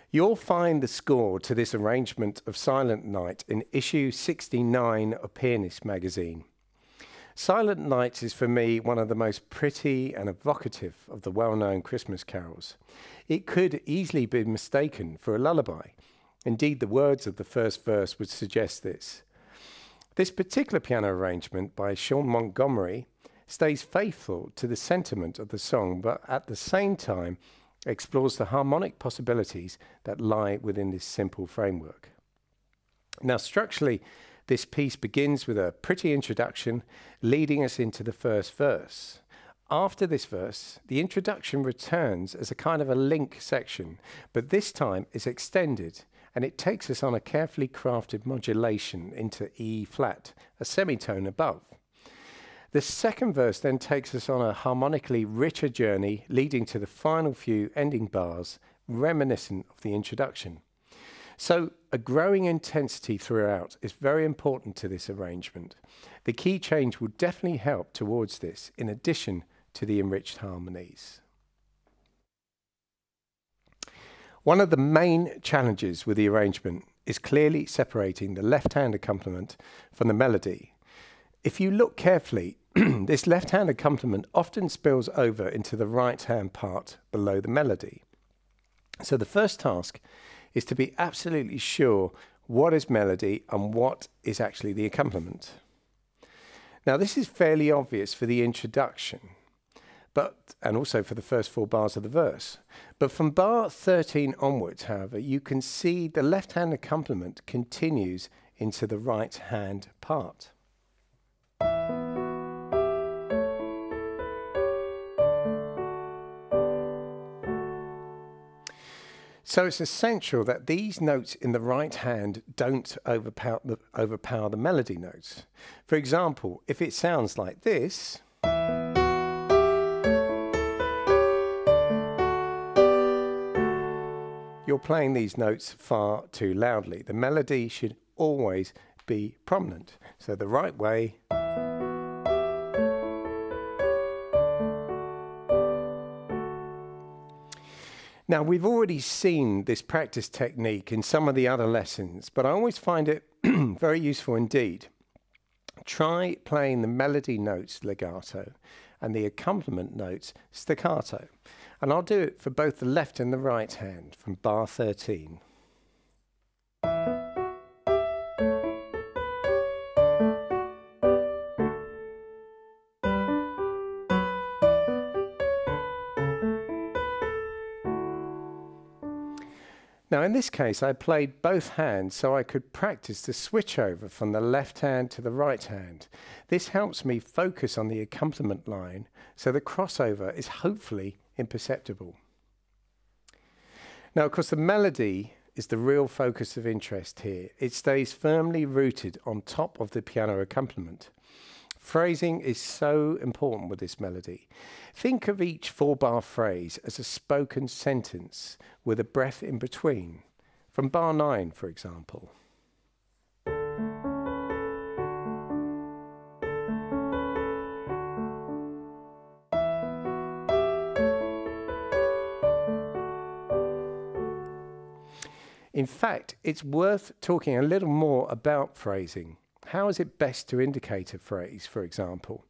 You'll find the score to this arrangement of Silent Night in issue 69 of Pianist magazine. Silent Night is for me one of the most pretty and evocative of the well-known Christmas carols. It could easily be mistaken for a lullaby. Indeed, the words of the first verse would suggest this. This particular piano arrangement by Sean Montgomery stays faithful to the sentiment of the song, but at the same time explores the harmonic possibilities that lie within this simple framework. Now, structurally, this piece begins with a pretty introduction leading us into the first verse. After this verse, the introduction returns as a kind of a link section, but this time is extended and it takes us on a carefully crafted modulation into E flat, a semitone above. The second verse then takes us on a harmonically richer journey leading to the final few ending bars reminiscent of the introduction. So a growing intensity throughout is very important to this arrangement. The key change will definitely help towards this, in addition to the enriched harmonies. One of the main challenges with the arrangement is clearly separating the left-hand accompaniment from the melody. If you look carefully, this left-hand accompaniment often spills over into the right-hand part below the melody. So the first task is to be absolutely sure what is melody and what is actually the accompaniment. Now, this is fairly obvious for the introduction, and also for the first 4 bars of the verse. But from bar 13 onwards, however, you can see the left-hand accompaniment continues into the right-hand part. So it's essential that these notes in the right hand don't overpower the melody notes. For example, if it sounds like this, you're playing these notes far too loudly. The melody should always be prominent. So the right way. Now, we've already seen this practice technique in some of the other lessons, but I always find it very useful indeed. Try playing the melody notes legato and the accompaniment notes staccato. And I'll do it for both the left and the right hand from bar 13. Now, in this case, I played both hands so I could practice the switch over from the left hand to the right hand. This helps me focus on the accompaniment line, so the crossover is hopefully imperceptible. Now, of course, the melody is the real focus of interest here. It stays firmly rooted on top of the piano accompaniment. Phrasing is so important with this melody. Think of each 4-bar phrase as a spoken sentence with a breath in between. From bar 9, for example. In fact, it's worth talking a little more about phrasing. How is it best to indicate a phrase, for example?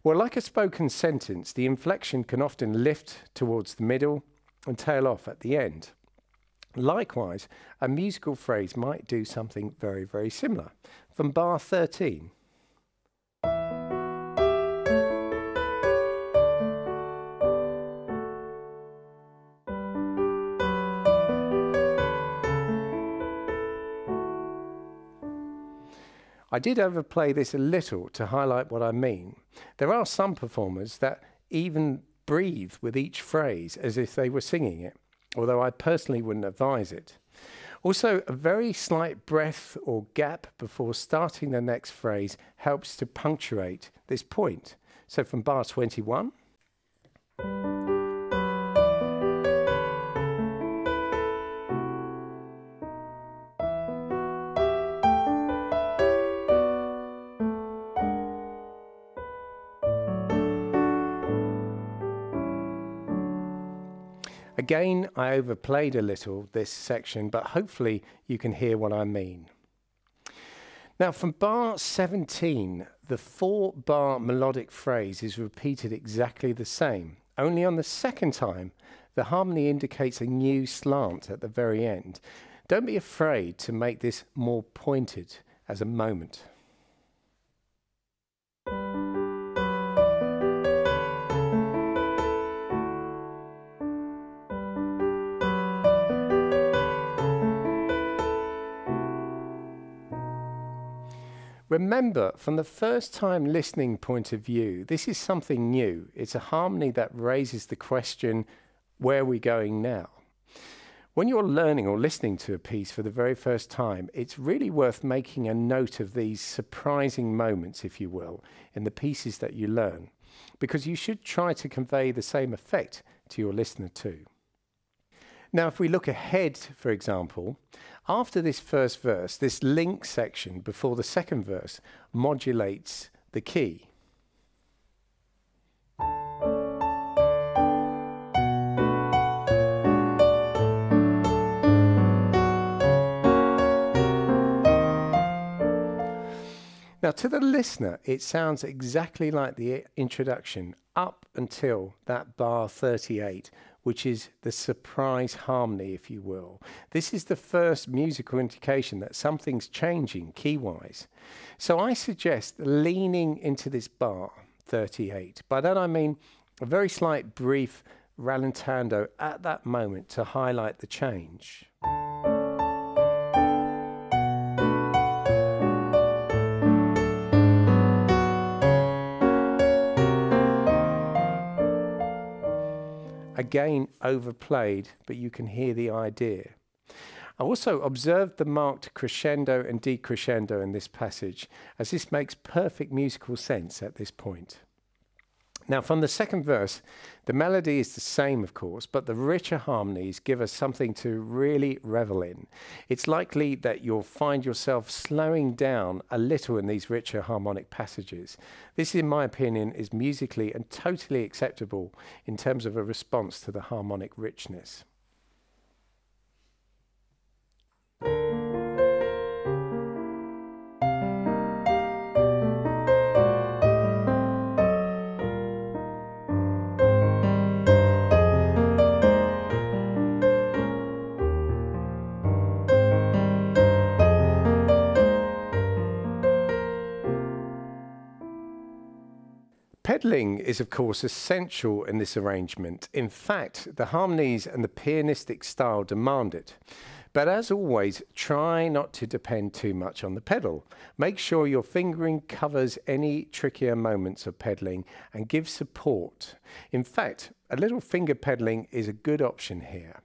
Well, like a spoken sentence, the inflection can often lift towards the middle and tail off at the end. Likewise, a musical phrase might do something very, very similar. From bar 13. I did overplay this a little to highlight what I mean. There are some performers that even breathe with each phrase as if they were singing it, although I personally wouldn't advise it. Also, a very slight breath or gap before starting the next phrase helps to punctuate this point. So from bar 21. Again, I overplayed a little this section, but hopefully you can hear what I mean. Now, from bar 17, the 4-bar melodic phrase is repeated exactly the same. Only on the second time, the harmony indicates a new slant at the very end. Don't be afraid to make this more pointed as a moment. Remember, from the first time listening point of view, this is something new. It's a harmony that raises the question, where are we going now? When you're learning or listening to a piece for the very first time, it's really worth making a note of these surprising moments, if you will, in the pieces that you learn, because you should try to convey the same effect to your listener too. Now, if we look ahead, for example, after this first verse, this link section before the second verse modulates the key. Now, to the listener, it sounds exactly like the introduction up until that bar 38, which is the surprise harmony, if you will. This is the first musical indication that something's changing key-wise. So I suggest leaning into this bar 38. By that I mean a very slight brief rallentando at that moment to highlight the change. Again, overplayed, but you can hear the idea. I also observed the marked crescendo and decrescendo in this passage, as this makes perfect musical sense at this point. Now, from the second verse, the melody is the same, of course, but the richer harmonies give us something to really revel in. It's likely that you'll find yourself slowing down a little in these richer harmonic passages. This, in my opinion, is musically and totally acceptable in terms of a response to the harmonic richness. Pedaling is, of course, essential in this arrangement. In fact, the harmonies and the pianistic style demand it. But as always, try not to depend too much on the pedal. Make sure your fingering covers any trickier moments of pedaling and give support. In fact, a little finger pedaling is a good option here.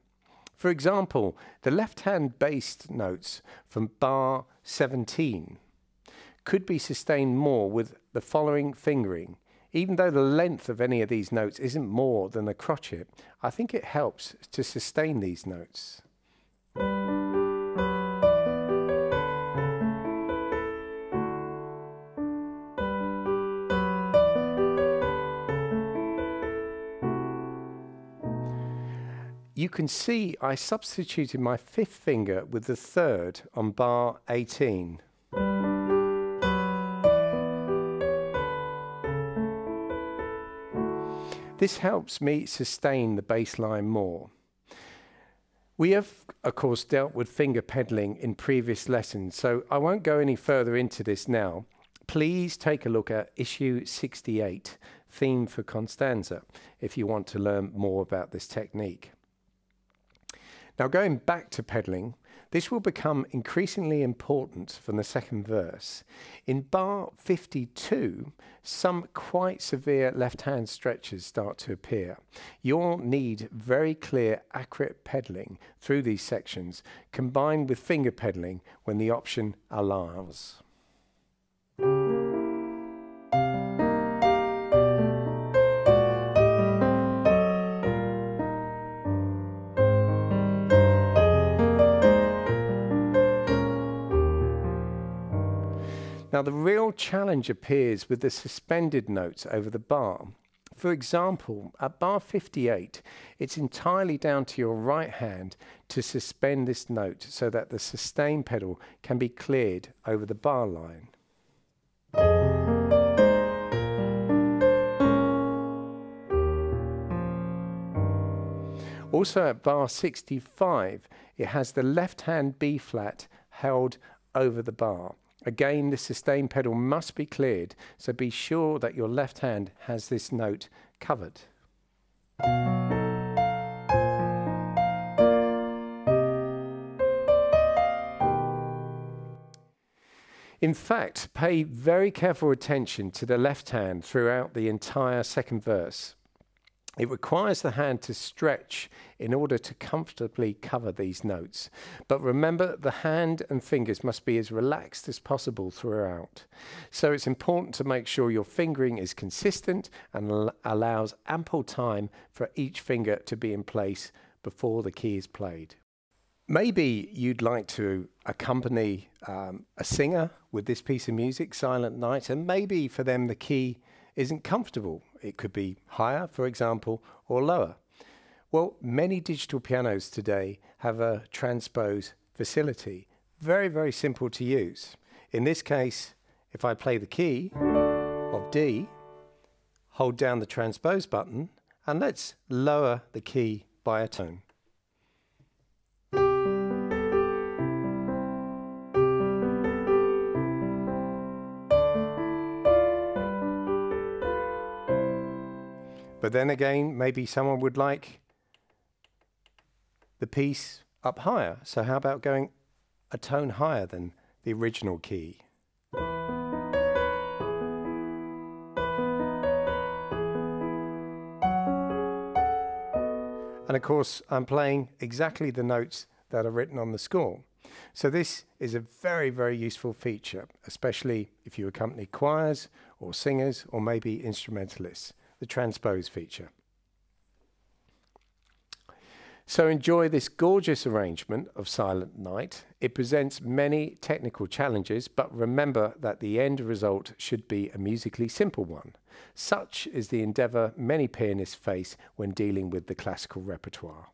For example, the left-hand bass notes from bar 17 could be sustained more with the following fingering. Even though the length of any of these notes isn't more than the crotchet, I think it helps to sustain these notes. You can see I substituted my fifth finger with the third on bar 18. This helps me sustain the bass line more. We have, of course, dealt with finger pedaling in previous lessons, so I won't go any further into this now. Please take a look at issue 68, Theme for Constanza, if you want to learn more about this technique. Now, going back to pedaling, this will become increasingly important from the second verse. In bar 52, some quite severe left-hand stretches start to appear. You'll need very clear, accurate pedaling through these sections, combined with finger pedaling when the option allows. Now, the real challenge appears with the suspended notes over the bar. For example, at bar 58, it's entirely down to your right hand to suspend this note so that the sustain pedal can be cleared over the bar line. Also at bar 65, it has the left hand B flat held over the bar. Again, the sustain pedal must be cleared, so be sure that your left hand has this note covered. In fact, pay very careful attention to the left hand throughout the entire second verse. It requires the hand to stretch in order to comfortably cover these notes. But remember, the hand and fingers must be as relaxed as possible throughout. So it's important to make sure your fingering is consistent and allows ample time for each finger to be in place before the key is played. Maybe you'd like to accompany a singer with this piece of music, Silent Night, and maybe for them the key isn't comfortable. It could be higher, for example, or lower. Well, many digital pianos today have a transpose facility. Very, very simple to use. In this case, if I play the key of D, hold down the transpose button, and let's lower the key by a tone. But then again, maybe someone would like the piece up higher. So how about going a tone higher than the original key? And of course, I'm playing exactly the notes that are written on the score. So this is a very, very useful feature, especially if you accompany choirs or singers or maybe instrumentalists. The transpose feature. So enjoy this gorgeous arrangement of Silent Night. It presents many technical challenges, but remember that the end result should be a musically simple one. Such is the endeavour many pianists face when dealing with the classical repertoire.